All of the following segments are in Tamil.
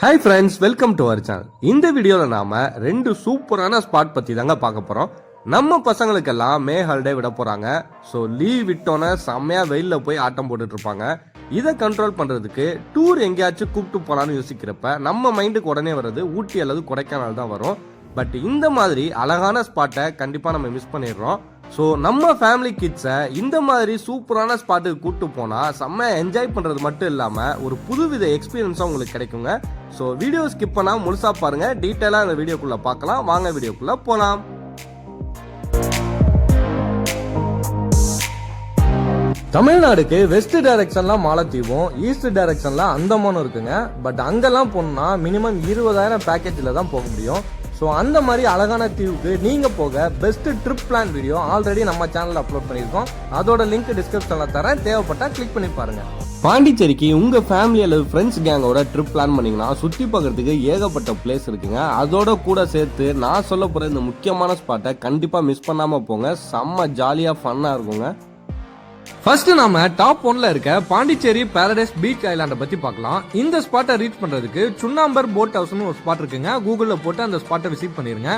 Hi friends, welcome to our channel. இந்த வீடியோவில் நாம ரெண்டு சூப்பரான ஸ்பாட் பற்றி தாங்க பார்க்க போகிறோம். நம்ம பசங்களுக்கெல்லாம் மே ஹாலிடே விட போகிறாங்க. ஸோ லீவ் விட்டோன்னே செம்மையாக வெயிலில் போய் ஆட்டம் போட்டுட்டு இருப்பாங்க. இதை கண்ட்ரோல் பண்ணுறதுக்கு டூர் எங்கேயாச்சும் கூப்பிட்டு போகலான்னு யோசிக்கிறப்ப நம்ம மைண்டுக்கு உடனே வர்றது ஊட்டி அல்லது கொடைக்கானல் தான் வரும். பட் இந்த மாதிரி அழகான ஸ்பாட்டை கண்டிப்பாக நம்ம மிஸ் பண்ணிடுறோம். ஸோ நம்ம ஃபேமிலி கிட்ஸை இந்த மாதிரி சூப்பரான ஸ்பாட்டுக்கு கூப்பிட்டு போனால் செம்ம என்ஜாய் பண்ணுறது மட்டும் இல்லாமல் ஒரு புதுவித எக்ஸ்பீரியன்ஸும் உங்களுக்கு கிடைக்குங்க. ஸோ வீடியோ ஸ்கிப் பண்ணாமல் முழுசாக பாருங்கள். டீட்டெயிலாக அந்த வீடியோக்குள்ளே பார்க்கலாம். வாங்க வீடியோக்குள்ளே போகலாம். தமிழ்நாடுக்கு வெஸ்ட் டைரக்ஷன்ல மாலத்தீவும், ஈஸ்ட் டைரக்ஷன்ல அந்தமானும் இருக்குங்க. பட் அங்கெல்லாம் போனா மினிமம் 20,000 பேக்கேஜ்ல தான் போக முடியும். ஸோ அந்த மாதிரி அழகான தீவுக்கு நீங்க போக best trip plan video already நம்ம சேனல்ல அப்லோட் பண்ணியிருக்கோம். அதோட லிங்க் டிஸ்கிரிப்ஷன்ல தரேன், தேவைப்பட்டா கிளிக் பண்ணி பாருங்க. பாண்டிச்சேரிக்கு உங்க ஃபேமிலி அல்லது ஃப்ரெண்ட்ஸ் கேங்கோட ட்ரிப் பிளான் பண்ணீங்கன்னா சுற்றி பார்க்கறதுக்கு ஏகப்பட்ட பிளேஸ் இருக்குங்க. அதோட கூட சேர்த்து நான் சொல்ல போற இந்த முக்கியமான ஸ்பாட்டை கண்டிப்பா மிஸ் பண்ணாம போங்க. செம்ம ஜாலியா ஃபன்னா இருக்குங்க. ஃபர்ஸ்ட் நாம டாப் 1ல இருக்க பாண்டிச்சேரி பாரடைஸ் பீச் ஐலாண்டை பத்தி பார்க்கலாம். இந்த ஸ்பாட்டை ரீச் பண்றதுக்கு சுண்ணாம்பர் போட் ஹவுஸ்னு ஒரு ஸ்பாட் இருக்குங்க. கூகுள்ல போட்டு அந்த ஸ்பாட்டை விசிட் பண்ணிருங்க.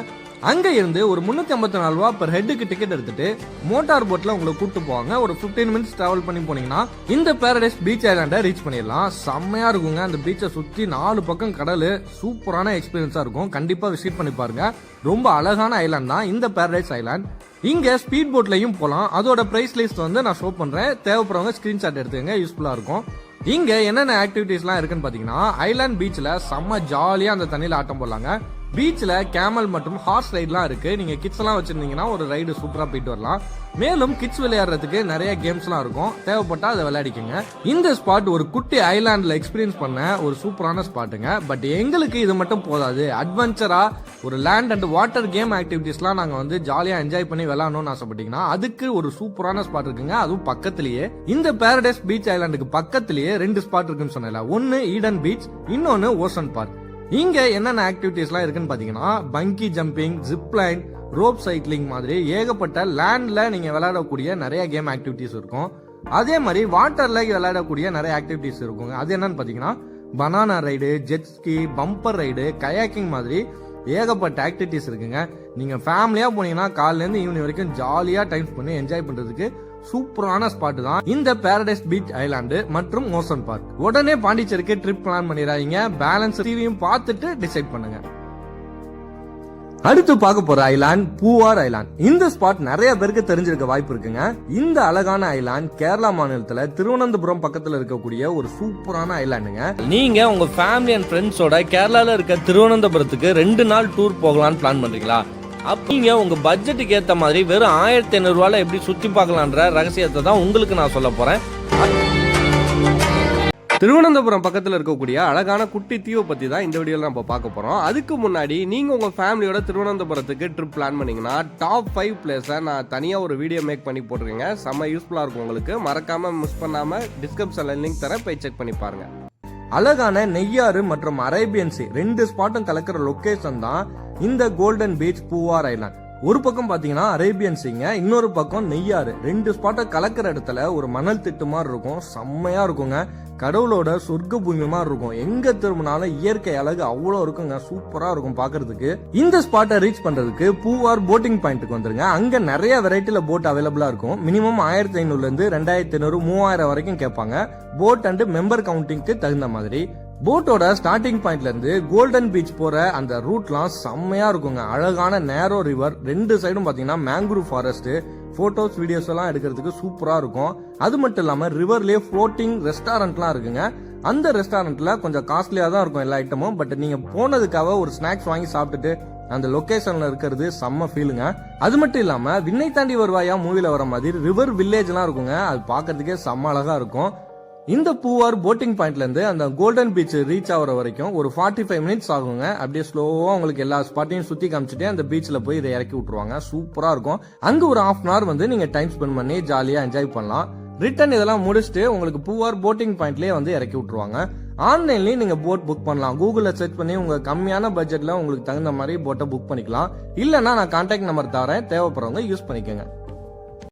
அங்க இருந்து ஒரு 354 ரூபா பெர் ஹெட்டுக்கு டிக்கெட் எடுத்துட்டு மோட்டார் போட்ல உங்களை கூட்டு போவாங்க. ஒரு 15 மினிட்ஸ் டிராவல் பண்ணி போனீங்கன்னா இந்த பாரடைஸ் பீச் ஐலாண்டை ரீச் பண்ணிடலாம். செம்மையா இருக்குங்க. அந்த பீச்சை சுத்தி 4 பக்கம் கடல், சூப்பரான எக்ஸ்பீரியன்ஸா இருக்கும். கண்டிப்பா விசிட் பண்ணி பாருங்க. ரொம்ப அழகான ஐலாண்ட் தான் இந்த பாரடைஸ் ஐலாண்ட். இங்க ஸ்பீட் போட்லயும் போலாம். அதோட பிரைஸ் லிஸ்ட் நான் ஷோ பண்றேன். தேவைப்படுறவங்க ஸ்கிரீன்ஷாட் எடுத்துங்க, யூஸ்ஃபுல்லா இருக்கும். இங்க என்னென்ன ஆக்டிவிட்டிஸ்லாம் இருக்குன்னு பாத்தீங்கன்னா, ஐலாண்ட் பீச்ல செம்ம ஜாலியா அந்த தண்ணியில ஆட்டம் போடலாங்க. பீச்ல கேமல் மற்றும் ஹார்ஸ் ரைட்லாம் இருக்கு. நீங்க கிட்ஸ் எல்லாம் வச்சிருந்தீங்கன்னா ஒரு ரைடு சூப்பரா போயிட்டு வரலாம். மேலும் கிட்ஸ் விளையாடுறதுக்கு நிறைய கேம்ஸ்லாம் இருக்கும். தேவைப்பட்டா அதை விளையாடிக்கங்க. இந்த ஸ்பாட் ஒரு குட்டி ஐலாண்ட்ல எக்ஸ்பீரியன்ஸ் பண்ண ஒரு சூப்பரான ஸ்பாட்டுங்க. பட் எங்களுக்கு இது மட்டும் போதாது. அட்வென்ச்சரா ஒரு லேண்ட் அண்ட் வாட்டர் கேம் ஆக்டிவிட்டிஸ்லாம் நாங்க ஜாலியா என்ஜாய் பண்ணி விளையாடணும்னு ஆசைப்பட்டீங்கன்னா அதுக்கு ஒரு சூப்பரான ஸ்பாட் இருக்குங்க. அதுவும் பக்கத்திலேயே இந்த பாரடைஸ் பீச் ஐலாண்டுக்கு பக்கத்திலேயே 2 ஸ்பாட் இருக்குன்னு சொன்னேன். ஒன்னு ஈடன் பீச், இன்னொன்னு ஓசன் பார்க். இங்க என்னென்ன ஆக்டிவிட்டிஸ்லாம் இருக்குன்னு பாத்தீங்கன்னா, பங்கி jumping, zip line, rope cycling மாதிரி ஏகப்பட்ட லேண்ட்ல நீங்க விளையாடக்கூடிய நிறைய கேம் ஆக்டிவிட்டிஸ் இருக்கும். அதே மாதிரி வாட்டர்ல விளையாடக்கூடிய நிறைய ஆக்டிவிட்டிஸ் இருக்குங்க. அது என்னன்னு பாத்தீங்கன்னா, banana ride, jet ski, bumper ride, kayaking மாதிரி ஏகப்பட்ட ஆக்டிவிட்டிஸ் இருக்குங்க. நீங்க ஃபேமிலியா போனீங்கன்னா காலையில இருந்து ஈவினிங் வரைக்கும் ஜாலியா டைம் பண்ணி என்ஜாய் பண்றதுக்கு சூப்பரான ஸ்பாட் தான் இந்த பாரடைஸ் பீச் ஐலாண்டு மற்றும் ஓசன் பார்க். உடனே பாண்டிச்சேரிக்கு ட்ரிப் பிளான் பண்ணிடாதீங்க. பேலன்ஸ் டிவியும் பார்த்துட்டு டிசைட் பண்ணுங்க. அடுத்து பார்க்க போற ஐலாண்ட் பூவார் ஐலாண்ட். இந்த ஸ்பாட் நிறைய பேருக்கு தெரிஞ்சிருக்க வாய்ப்பு இருக்குங்க. இந்த அழகான ஐலாண்ட் கேரளா மாநிலத்துல திருவனந்தபுரம் பக்கத்துல இருக்கக்கூடிய ஒரு சூப்பரான ஐலாண்டுங்க. நீங்க உங்க ஃபேமிலி அண்ட் ஃப்ரெண்ட்ஸோட கேரளால இருக்க திருவனந்தபுரத்துக்கு 2 நாள் டூர் போகலான்னு பிளான் பண்றீங்களா? அப்பீங்க உங்க பட்ஜெட்டுக்கு ஏத்த மாதிரி வெறும் 1500 ரூபாயில எப்படி சுத்தி பார்க்கலான்ற ரகசியத்தை தான் உங்களுக்கு நான் சொல்ல போறேன். திருவனந்தபுரம் பக்கத்தில் இருக்கக்கூடிய அழகான குட்டி தீவை பற்றி தான் இந்த வீடியோவில் நம்ம பார்க்க போகிறோம். அதுக்கு முன்னாடி நீங்கள் உங்கள் ஃபேமிலியோட திருவனந்தபுரத்துக்கு ட்ரிப் பிளான் பண்ணிங்கன்னா டாப் 5 பிளேஸை நான் தனியாக ஒரு வீடியோ மேக் பண்ணி போட்டிருக்கேங்க. செம்ம யூஸ்ஃபுல்லாக இருக்கும் உங்களுக்கு. மறக்காமல் மிஸ் பண்ணாமல் டிஸ்கிரிப்ஷனில் லிங்க் தரேன், போய் செக் பண்ணி பாருங்கள். அழகான நெய்யாறு மற்றும் அரேபியன் சி 2 ஸ்பாட்டும் கலக்கிற லொக்கேஷன் தான் இந்த கோல்டன் பீச் பூவார் ஐலாண்ட். ஒரு பக்கம் பாத்தீங்கன்னா அரேபியன் சீங்க, இன்னொரு பக்கம் நெய்யாறு. 2 ஸ்பாட்டை கலக்கிற இடத்துல ஒரு மணல் திட்டு மாதிரி இருக்கும். செம்மையா இருக்குங்க. கடவுளோட சொர்க்க பூமி மாதிரி இருக்கும். எங்க திரும்பினாலும் இயற்கை அழகு அவ்வளோ இருக்குங்க. சூப்பரா இருக்கும் பாக்குறதுக்கு. இந்த ஸ்பாட்டை ரீச் பண்றதுக்கு பூவார் போட்டிங் பாயிண்ட்டுக்கு வந்துருங்க. அங்க நிறைய வெரைட்டில போட் அவைலபிளா இருக்கும். மினிமம் 1500 இருந்து 2500, 3000 வரைக்கும் கேட்பாங்க. போட் அண்ட் மெம்பர் கவுண்டிங்க்கு தகுந்த மாதிரி. போட்டோட ஸ்டார்டிங் பாயிண்ட்ல இருந்து கோல்டன் பீச் போற அந்த ரூட்லாம் செம்மையா இருக்குங்க. அழகான நேரோ ரிவர், 2 சைடும் பாத்தீங்கன்னா மேங்க்ரூவ் ஃபாரஸ்ட், போட்டோஸ் வீடியோஸ் எல்லாம் எடுக்கிறதுக்கு சூப்பரா இருக்கும். அது மட்டும் இல்லாம ரிவர்லயே ஃப்ளோட்டிங் ரெஸ்டாரண்ட்லாம் இருக்குங்க. அந்த ரெஸ்டாரண்ட்ல கொஞ்சம் காஸ்ட்லியா தான் இருக்கும் எல்லா ஐட்டமும். பட் நீங்க போனதுக்காக ஒரு ஸ்நாக்ஸ் வாங்கி சாப்பிட்டுட்டு அந்த லொகேஷன்ல இருக்கிறது செம்ம ஃபீலுங்க. அது மட்டும் இல்லாம விண்ணை தாண்டி வருவாயா மூவில வர மாதிரி ரிவர் வில்லேஜ் எல்லாம் இருக்குங்க. அது பாக்குறதுக்கே செம்ம அழகா இருக்கும். இந்த பூவார் போட்டிங் பாயிண்ட்ல இருந்து அந்த கோல்டன் பீச் ரீச் ஆகிற வரைக்கும் ஒரு 45 மினிட்ஸ் ஆகுங்க. அப்படியே ஸ்லோவா உங்களுக்கு எல்லா ஸ்பாட்டையும் சுத்தி காமிச்சிட்டு அந்த பீச்ல போய் இதை இறக்கி விட்டுருவாங்க. சூப்பரா இருக்கும். அங்க ஒரு 1/2 hour நீங்க டைம் ஸ்பெண்ட் பண்ணி ஜாலியா என்ஜாய் பண்ணலாம். ரிட்டர்ன் இதெல்லாம் முடிச்சுட்டு உங்களுக்கு பூவார் போட்டிங் பாயிண்ட்லயே இறக்கி விட்டுருவாங்க. ஆன்லைன்லயும் நீங்க போட் புக் பண்ணலாம். கூகுள்ல சர்ச் பண்ணி உங்க கம்மியான பட்ஜெட்ல உங்களுக்கு தகுந்த மாதிரி போட்டை புக் பண்ணிக்கலாம். இல்லன்னா நான் கான்டாக்ட் நம்பர் தரேன், தேவைப்படுறவங்க யூஸ் பண்ணிக்கோங்க.